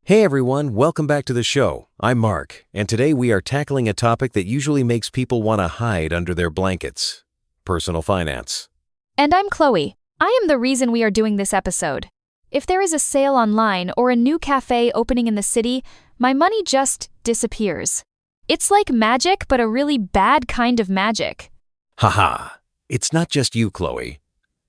Hey everyone, welcome back to the show. I'm Mark, and today we are tackling a topic that usually makes people want to hide under their blankets: personal finance. And I'm Chloe. I am the reason we are doing this episode. If there is a sale online or a new cafe opening in the city, my money just disappears. It's like magic, but a really bad kind of magic. Haha, it's not just you, Chloe.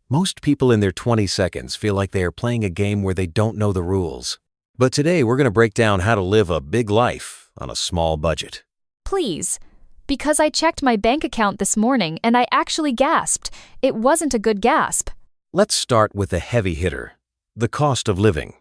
Most people in their 20 seconds feel like they are playing a game where they don't know the rules. But today we're going to break down how to live a big life on a small budget. Please. Because I checked my bank account this morning and I actually gasped. It wasn't a good gasp. Let's start with the heavy hitter: the cost of living.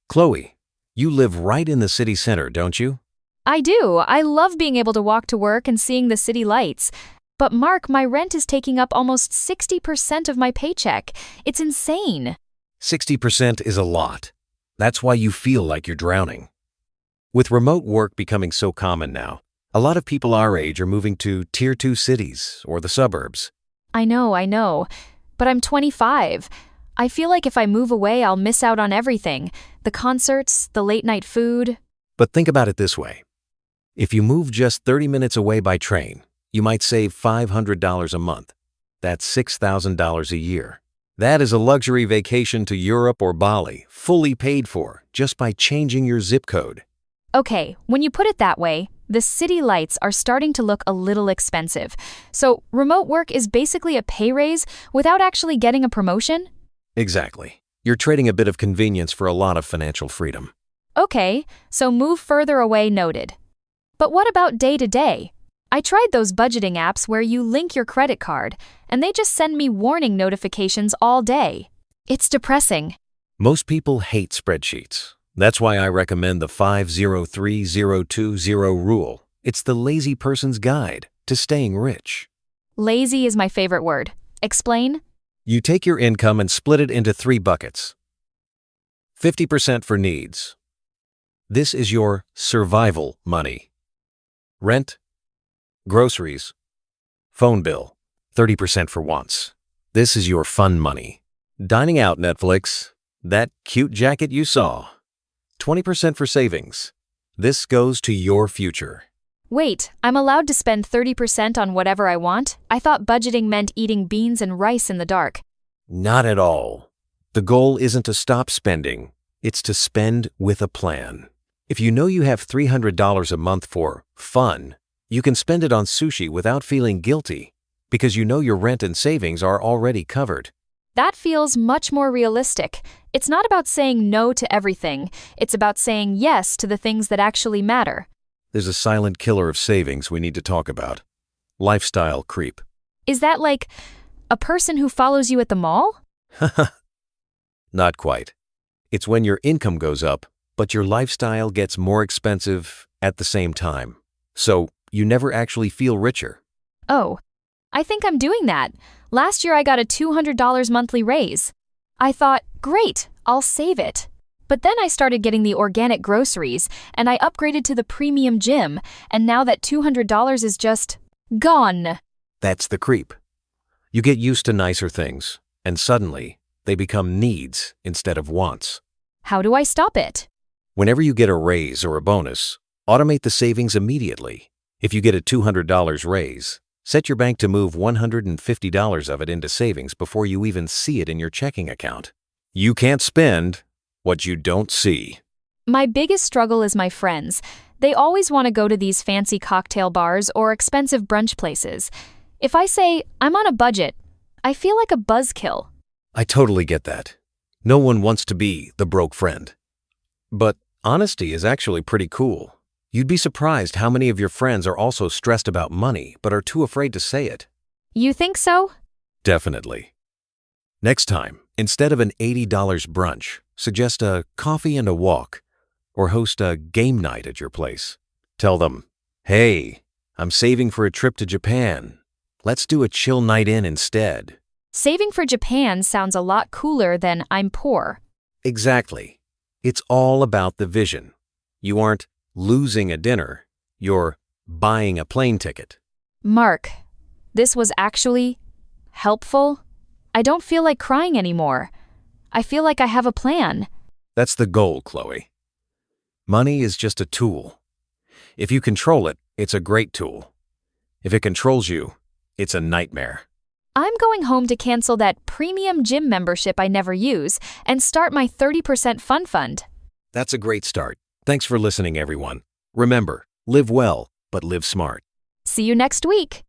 Chloe, you live right in the city center, don't you? I do. I love being able to walk to work and seeing the city lights. But Mark, my rent is taking up almost 60% of my paycheck. It's insane. 60% is a lot. That's why you feel like you're drowning. With remote work becoming so common now, a lot of people our age are moving to Tier 2 cities or the suburbs. I know. But I'm 25. I feel like if I move away, I'll miss out on everything. The concerts, the late-night food. But think about it this way. If you move just 30 minutes away by train, you might save $500 a month. That's $6,000 a year. That is a luxury vacation to Europe or Bali, fully paid for, just by changing your zip code. Okay, when you put it that way, the city lights are starting to look a little expensive. So remote work is basically a pay raise without actually getting a promotion? Exactly. You're trading a bit of convenience for a lot of financial freedom. Okay, so move further away noted. But what about day to day? I tried those budgeting apps where you link your credit card, and they just send me warning notifications all day. It's depressing. Most people hate spreadsheets. That's why I recommend the 5-0-3-0-2-0 rule. It's the lazy person's guide to staying rich. Lazy is my favorite word. Explain? You take your income and split it into 3 buckets. 50% for needs. This is your survival money. Rent, groceries, phone bill. 30% for wants. This is your fun money. Dining out, Netflix, that cute jacket you saw. 20% for savings. This goes to your future. Wait, I'm allowed to spend 30% on whatever I want? I thought budgeting meant eating beans and rice in the dark. Not at all. The goal isn't to stop spending. It's to spend with a plan. If you know you have $300 a month for fun, you can spend it on sushi without feeling guilty because you know your rent and savings are already covered. That feels much more realistic. It's not about saying no to everything. It's about saying yes to the things that actually matter. There's a silent killer of savings we need to talk about: lifestyle creep. Is that like a person who follows you at the mall? Not quite. It's when your income goes up, but your lifestyle gets more expensive at the same time. So you never actually feel richer. Oh, I think I'm doing that. Last year I got a $200 monthly raise. I thought, great, I'll save it. But then I started getting the organic groceries, and I upgraded to the premium gym, and now that $200 is just gone. That's the creep. You get used to nicer things, and suddenly they become needs instead of wants. How do I stop it? Whenever you get a raise or a bonus, automate the savings immediately. If you get a $200 raise, set your bank to move $150 of it into savings before you even see it in your checking account. You can't spend what you don't see. My biggest struggle is my friends. They always want to go to these fancy cocktail bars or expensive brunch places. If I say, I'm on a budget, I feel like a buzzkill. I totally get that. No one wants to be the broke friend. But honesty is actually pretty cool. You'd be surprised how many of your friends are also stressed about money but are too afraid to say it. You think so? Definitely. Next time, instead of an $80 brunch, suggest a coffee and a walk, or host a game night at your place. Tell them, hey, I'm saving for a trip to Japan. Let's do a chill night in instead. Saving for Japan sounds a lot cooler than I'm poor. Exactly. It's all about the vision. You aren't losing a dinner, you're buying a plane ticket. Mark, this was actually helpful. I don't feel like crying anymore. I feel like I have a plan. That's the goal, Chloe. Money is just a tool. If you control it, it's a great tool. If it controls you, it's a nightmare. I'm going home to cancel that premium gym membership I never use and start my 30% fun fund. That's a great start. Thanks for listening, everyone. Remember, live well, but live smart. See you next week.